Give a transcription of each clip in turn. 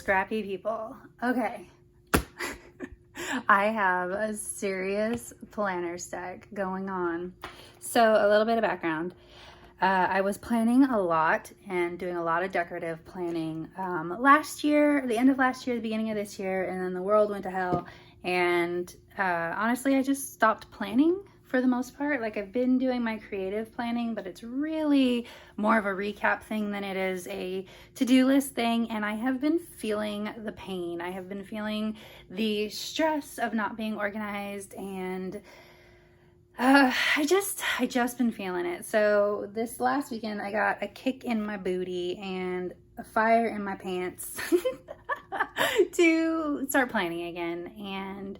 scrappy people. Okay. I have a serious planner stack going on. So a little bit of background. I was planning a lot and doing a lot of decorative planning last year, the end of last year, the beginning of this year, and then the world went to hell. And honestly, I just stopped planning for the most part. Like, I've been doing my creative planning, but it's really more of a recap thing than it is a to-do list thing. And I have been feeling the pain. I have been feeling the stress of not being organized, and I just been feeling it. So this last weekend I got a kick in my booty and a fire in my pants to start planning again. And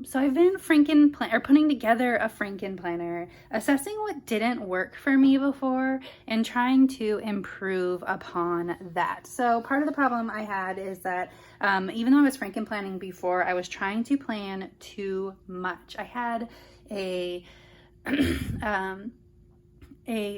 so I've been putting together a Frankenplanner, assessing what didn't work for me before and trying to improve upon that. So part of the problem I had is that even though I was Frankenplanning before, I was trying to plan too much. I had a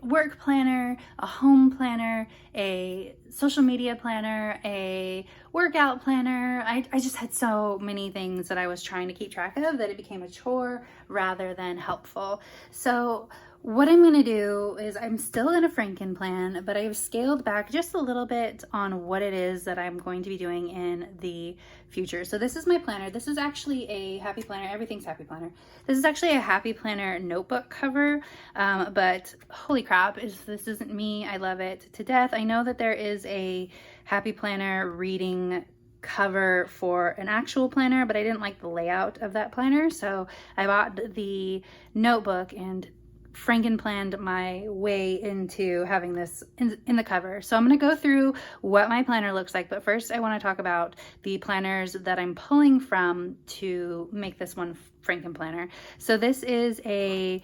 work planner, a home planner, a social media planner, a workout planner. I just had so many things that I was trying to keep track of that it became a chore rather than helpful. So what I'm going to do is I'm still in a Frankenplan, but I've scaled back just a little bit on what it is that I'm going to be doing in the future. So this is my planner. This is actually a Happy Planner. Everything's Happy Planner. This is actually a Happy Planner notebook cover, but holy crap, this isn't me. I love it to death. I know that there is a Happy Planner reading cover for an actual planner, but I didn't like the layout of that planner. So I bought the notebook and Frankenplanned my way into having this in the cover. So I'm going to go through what my planner looks like, but first I want to talk about the planners that I'm pulling from to make this one Frankenplanner. So this is a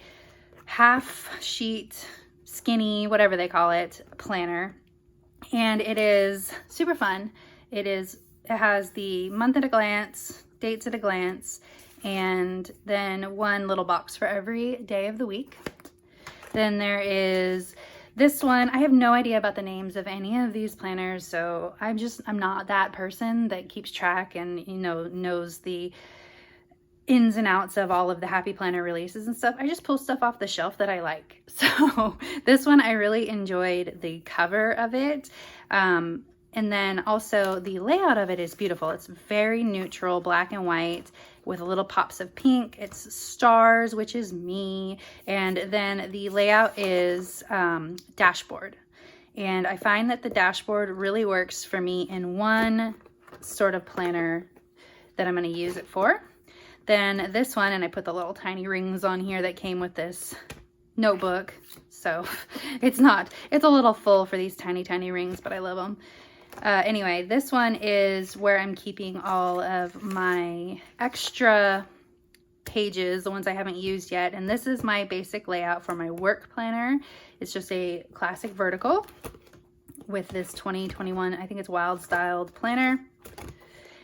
half sheet, skinny, whatever they call it, planner, and it is super fun. It has the month at a glance, dates at a glance, and then one little box for every day of the week. Then there is this one. I have no idea about the names of any of these planners, so I'm not that person that keeps track and, knows the ins and outs of all of the Happy Planner releases and stuff. I just pull stuff off the shelf that I like. So this one, I really enjoyed the cover of it. And then also the layout of it is beautiful. It's very neutral, black and white with little pops of pink. It's stars, which is me. And then the layout is dashboard. And I find that the dashboard really works for me in one sort of planner that I'm going to use it for. Then this one, and I put the little tiny rings on here that came with this notebook. So it's a little full for these tiny, tiny rings, but I love them. Anyway, this one is where I'm keeping all of my extra pages, the ones I haven't used yet. And this is my basic layout for my work planner. It's just a classic vertical with this 2021, I think it's wild styled planner.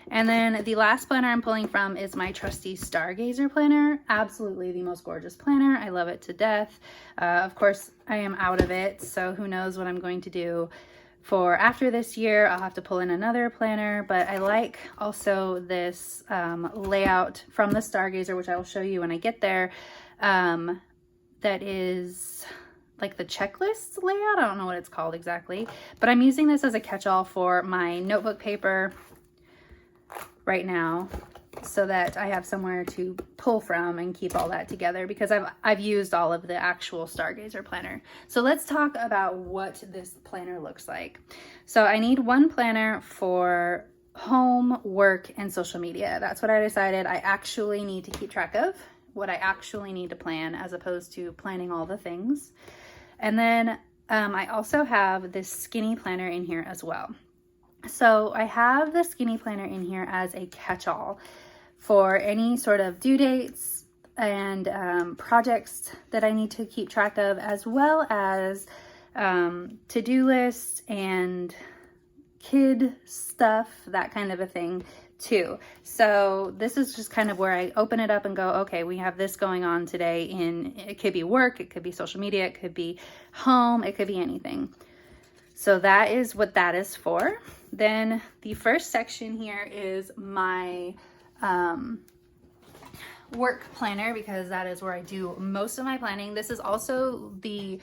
And then the last planner I'm pulling from is my trusty Stargazer planner. Absolutely the most gorgeous planner. I love it to death. Of course, I am out of it, so who knows what I'm going to do for after this year. I'll have to pull in another planner, but I like also this layout from the Stargazer, which I will show you when I get there. That is like the checklist layout. I don't know what it's called exactly, but I'm using this as a catch-all for my notebook paper right now, so that I have somewhere to pull from and keep all that together, because I've used all of the actual Stargazer planner. So let's talk about what this planner looks like. So I need one planner for home, work, and social media. That's what I decided I actually need to keep track of, what I actually need to plan, as opposed to planning all the things. And then I also have this skinny planner in here as well. So I have the skinny planner in here as a catch-all for any sort of due dates and projects that I need to keep track of, as well as to-do lists and kid stuff, that kind of a thing too. So this is just kind of where I open it up and go, okay, we have this going on today. It could be work, it could be social media, it could be home, it could be anything. So that is what that is for. Then the first section here is my work planner, because that is where I do most of my planning. This is also the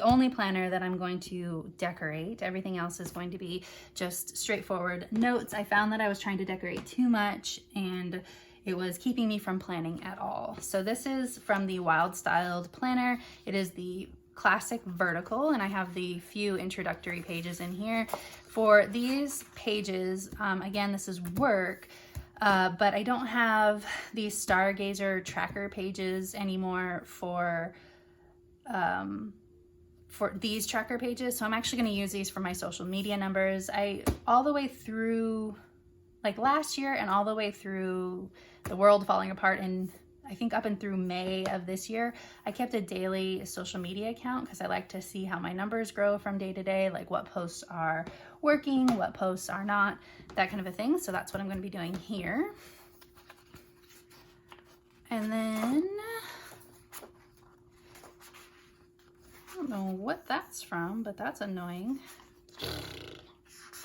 only planner that I'm going to decorate. Everything else is going to be just straightforward notes. I found that I was trying to decorate too much and it was keeping me from planning at all. So this is from the Wild Styled planner. It is the classic vertical, and I have the few introductory pages in here. For these pages, again, this is work, but I don't have these Stargazer tracker pages anymore for these tracker pages. So I'm actually going to use these for my social media numbers. All the way through, like last year and all the way through the world falling apart, and I think up and through May of this year, I kept a daily social media account because I like to see how my numbers grow from day to day, like what posts are working, what posts are not, that kind of a thing. So that's what I'm going to be doing here. And then, I don't know what that's from, but that's annoying.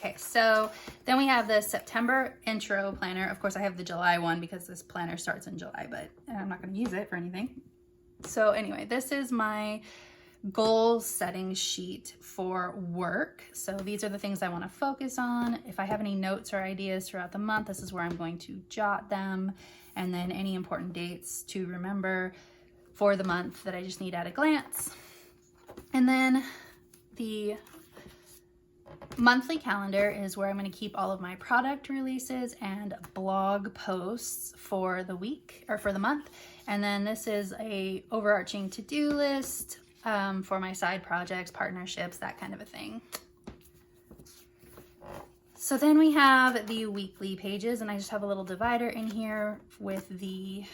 Okay, so then we have the September intro planner. Of course, I have the July one because this planner starts in July, but I'm not going to use it for anything. So anyway, this is my goal setting sheet for work. So these are the things I want to focus on. If I have any notes or ideas throughout the month, this is where I'm going to jot them. And then any important dates to remember for the month that I just need at a glance. And then the monthly calendar is where I'm going to keep all of my product releases and blog posts for the week or for the month. And then this is a overarching to-do list for my side projects, partnerships, that kind of a thing. So then we have the weekly pages, and I just have a little divider in here with the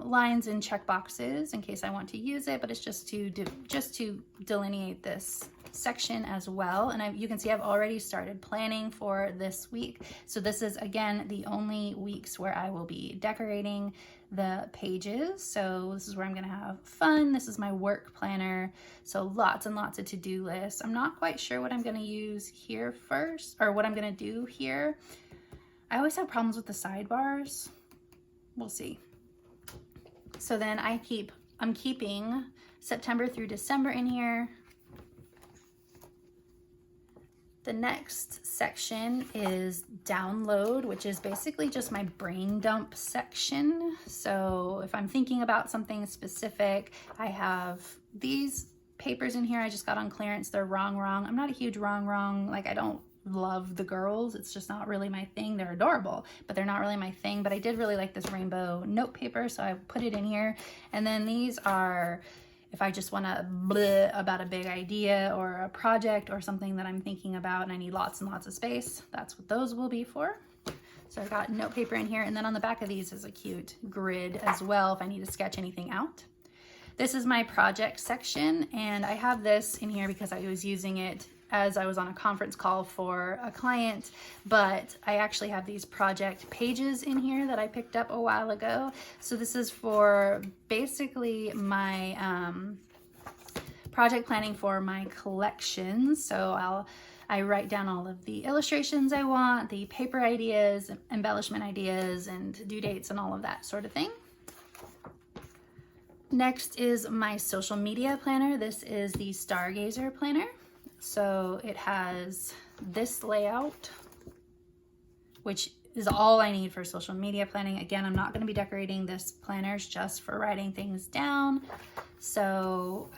lines and check boxes in case I want to use it, but it's just to delineate this section as well. And you can see I've already started planning for this week. So this is again the only weeks where I will be decorating the pages. So this is where I'm going to have fun. This is my work planner. So lots and lots of to-do lists. I'm not quite sure what I'm going to use here first, or what I'm going to do here. I always have problems with the sidebars. We'll see. So then I'm keeping September through December in here. The next section is download, which is basically just my brain dump section. So if I'm thinking about something specific, I have these papers in here I just got on clearance. They're wrong. I'm not a huge wrong. Like, I don't love the girls. It's just not really my thing. They're adorable, but they're not really my thing. But I did really like this rainbow note paper, so I put it in here. And then these are, if I just want to bleh about a big idea or a project or something that I'm thinking about and I need lots and lots of space, that's what those will be for. So I've got note paper in here, and then on the back of these is a cute grid as well if I need to sketch anything out. This is my project section, and I have this in here because I was using it as I was on a conference call for a client, but I actually have these project pages in here that I picked up a while ago. So this is for basically my project planning for my collections. So I write down all of the illustrations I want, the paper ideas, embellishment ideas, and due dates and all of that sort of thing. Next is my social media planner. This is the Stargazer planner. So it has this layout, which is all I need for social media planning. Again, I'm not going to be decorating this planner, just for writing things down. So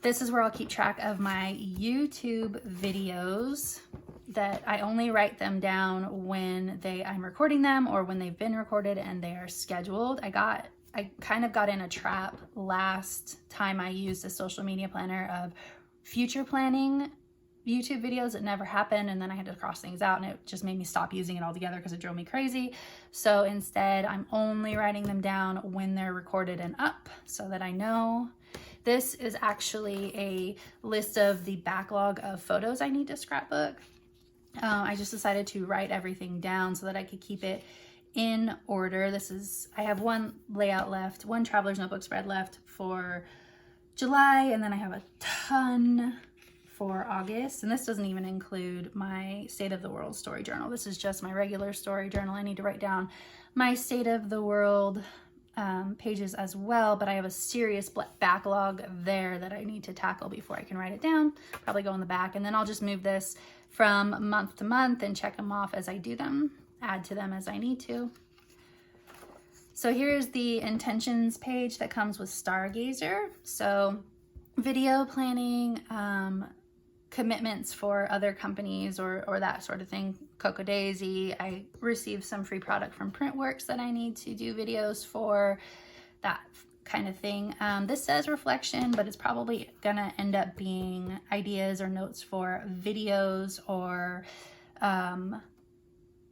this is where I'll keep track of my YouTube videos, that I only write them down when I'm recording them or when they've been recorded and they are scheduled. I kind of got in a trap last time I used a social media planner of future planning YouTube videos that never happened, and then I had to cross things out, and it just made me stop using it altogether because it drove me crazy. So instead, I'm only writing them down when they're recorded and up so that I know. This is actually a list of the backlog of photos I need to scrapbook. I just decided to write everything down so that I could keep it in order. I have one layout left, one traveler's notebook spread left for July, and then I have a ton for August, and this doesn't even include my State of the World story journal. This is just my regular story journal. I need to write down my State of the World pages as well, but I have a serious backlog there that I need to tackle before I can write it down. Probably go in the back, and then I'll just move this from month to month and check them off as I do them, add to them as I need to. So here's the intentions page that comes with Stargazer. So video planning, commitments for other companies or that sort of thing. Cocoa Daisy, I received some free product from Printworks that I need to do videos for, that kind of thing. This says reflection, but it's probably gonna end up being ideas or notes for videos or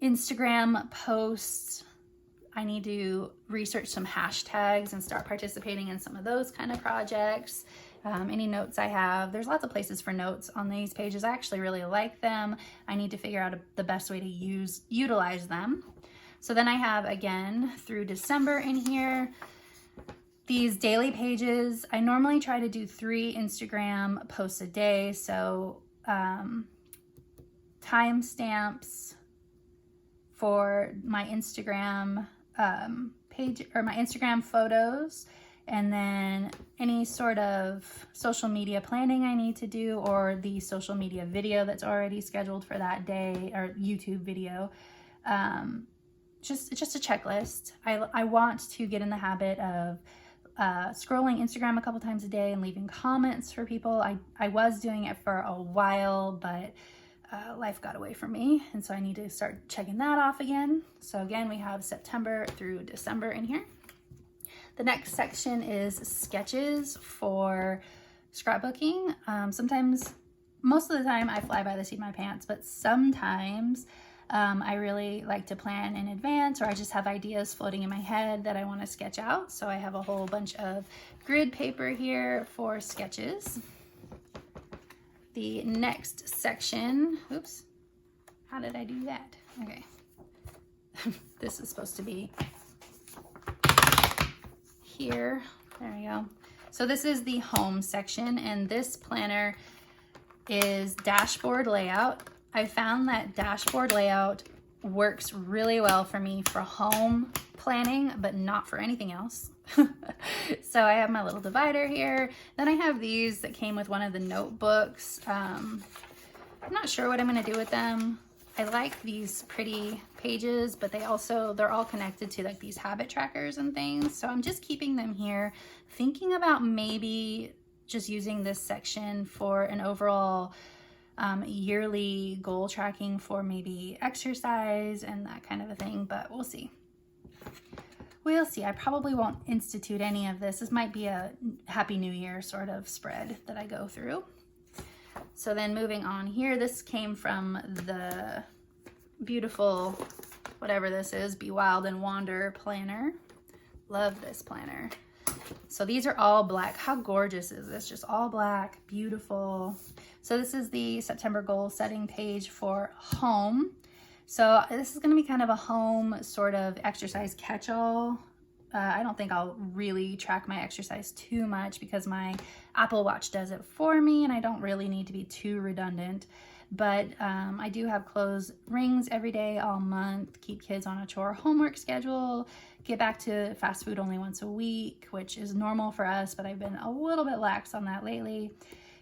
Instagram posts. I need to research some hashtags and start participating in some of those kind of projects. Any notes I have, there's lots of places for notes on these pages. I actually really like them. I need to figure out the best way to utilize them. So then I have, again, through December in here, these daily pages. I normally try to do 3 Instagram posts a day. So timestamps for my Instagram page or my Instagram photos, and then any sort of social media planning I need to do, or the social media video that's already scheduled for that day, or YouTube video. Just a checklist. I want to get in the habit of scrolling Instagram a couple times a day and leaving comments for people. I was doing it for a while, but life got away from me, and so I need to start checking that off again. So again, we have September through December in here. The next section is sketches for scrapbooking. Sometimes, most of the time, I fly by the seat of my pants, but sometimes I really like to plan in advance, or I just have ideas floating in my head that I want to sketch out. So I have a whole bunch of grid paper here for sketches. The next section, oops, how did I do that? Okay, this is supposed to be here, there we go. So this is the home section, and this planner is dashboard layout. I found that dashboard layout works really well for me for home planning, but not for anything else. So I have my little divider here. Then I have these that came with one of the notebooks. I'm not sure what I'm gonna do with them. I like these pretty pages, but they're all connected to like these habit trackers and things. So I'm just keeping them here, thinking about maybe just using this section for an overall yearly goal tracking for maybe exercise and that kind of a thing, but we'll see. We'll see. I probably won't institute any of this. This might be a Happy New Year sort of spread that I go through. So then moving on here, this came from the beautiful, whatever this is, Be Wild and Wander planner. Love this planner. So these are all black. How gorgeous is this? Just all black, beautiful. So this is the September goal setting page for home. So this is going to be kind of a home sort of exercise catch-all. I don't think I'll really track my exercise too much because my Apple Watch does it for me, and I don't really need to be too redundant. But I do have clothes rings every day all month, keep kids on a chore homework schedule, get back to fast food only once a week, which is normal for us, but I've been a little bit lax on that lately.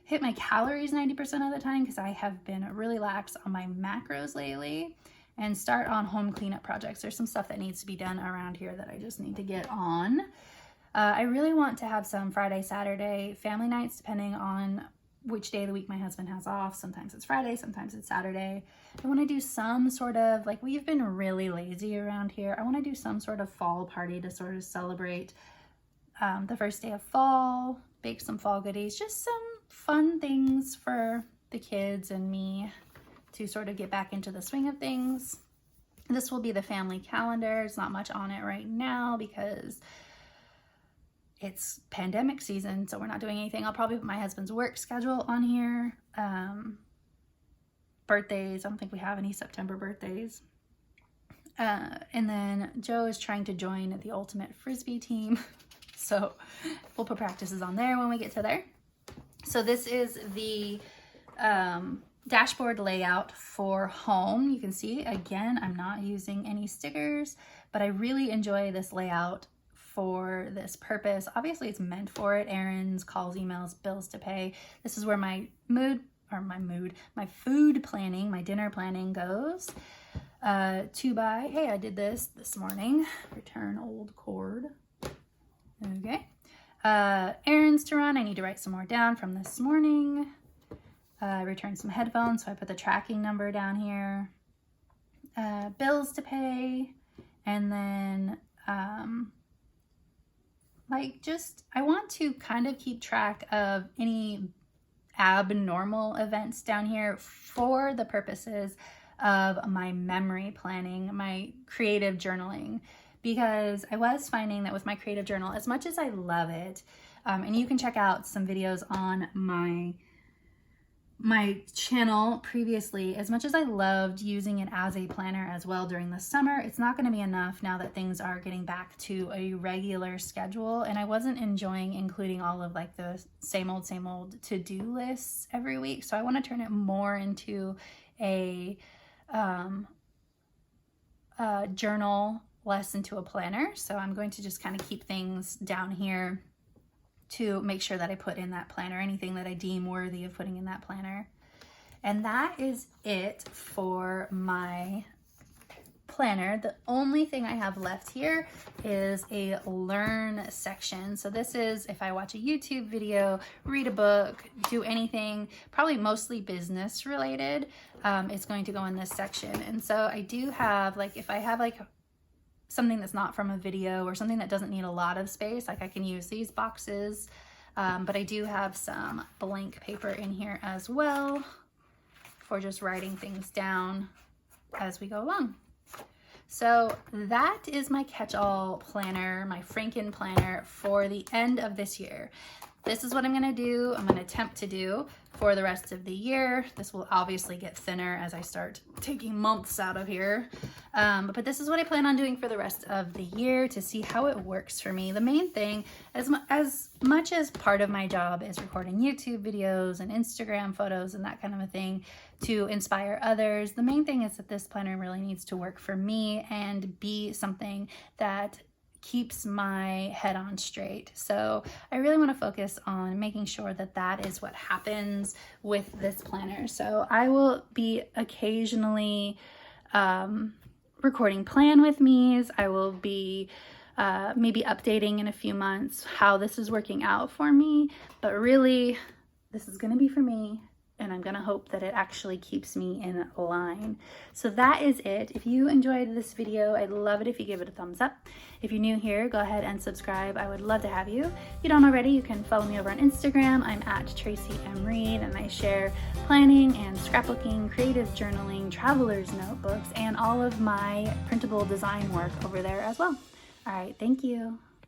Hit my calories 90% of the time because I have been really lax on my macros lately, and start on home cleanup projects. There's some stuff that needs to be done around here that I just need to get on. I really want to have some Friday, Saturday family nights, depending on which day of the week my husband has off. Sometimes it's Friday, sometimes it's Saturday. I want to do some sort of, like, we've been really lazy around here. I want to do some sort of fall party to sort of celebrate the first day of fall, bake some fall goodies, just some fun things for the kids and me to sort of get back into the swing of things. This will be the family calendar. There's not much on it right now because it's pandemic season, so we're not doing anything. I'll probably put my husband's work schedule on here. Birthdays, I don't think we have any September birthdays. And then Joe is trying to join the ultimate Frisbee team. So we'll put practices on there when we get to there. So this is the dashboard layout for home. You can see, again, I'm not using any stickers, but I really enjoy this layout for this purpose. Obviously, it's meant for it. Errands, calls, emails, bills to pay. This is where my food planning, my dinner planning goes. 2x, hey, I did this morning. Return old cord. Okay. Errands to run. I need to write some more down from this morning. Return some headphones, so I put the tracking number down here. Bills to pay. And then I want to kind of keep track of any abnormal events down here for the purposes of my memory planning, my creative journaling, because I was finding that with my creative journal, as much as I love it, and you can check out some videos on my channel previously, as much as I loved using it as a planner as well during the summer, it's not going to be enough now that things are getting back to a regular schedule, and I wasn't enjoying including all of like the same old to-do lists every week. So I want to turn it more into a journal, less into a planner. So I'm going to just kind of keep things down here to make sure that I put in that planner anything that I deem worthy of putting in that planner. And that is it for my planner. The only thing I have left here is a learn section. So this is if I watch a YouTube video, read a book, do anything, probably mostly business related, it's going to go in this section. And so I do have, like, if I have like something that's not from a video or something that doesn't need a lot of space, like I can use these boxes, but I do have some blank paper in here as well for just writing things down as we go along. So that is my catch-all planner, my Frankenplanner for the end of this year. This is what I'm gonna do, I'm gonna attempt to do for the rest of the year. This will obviously get thinner as I start taking months out of here. But this is what I plan on doing for the rest of the year to see how it works for me. The main thing, as much as part of my job is recording YouTube videos and Instagram photos and that kind of a thing to inspire others, the main thing is that this planner really needs to work for me and be something that keeps my head on straight. So I really want to focus on making sure that that is what happens with this planner. So I will be occasionally recording plan with me's. I will be maybe updating in a few months how this is working out for me, but really this is going to be for me, and I'm gonna hope that it actually keeps me in line. So that is it. If you enjoyed this video, I'd love it if you give it a thumbs up. If you're new here, go ahead and subscribe. I would love to have you. If you don't already, you can follow me over on Instagram. I'm at Tracy M. Reed, and I share planning and scrapbooking, creative journaling, traveler's notebooks, and all of my printable design work over there as well. All right, thank you.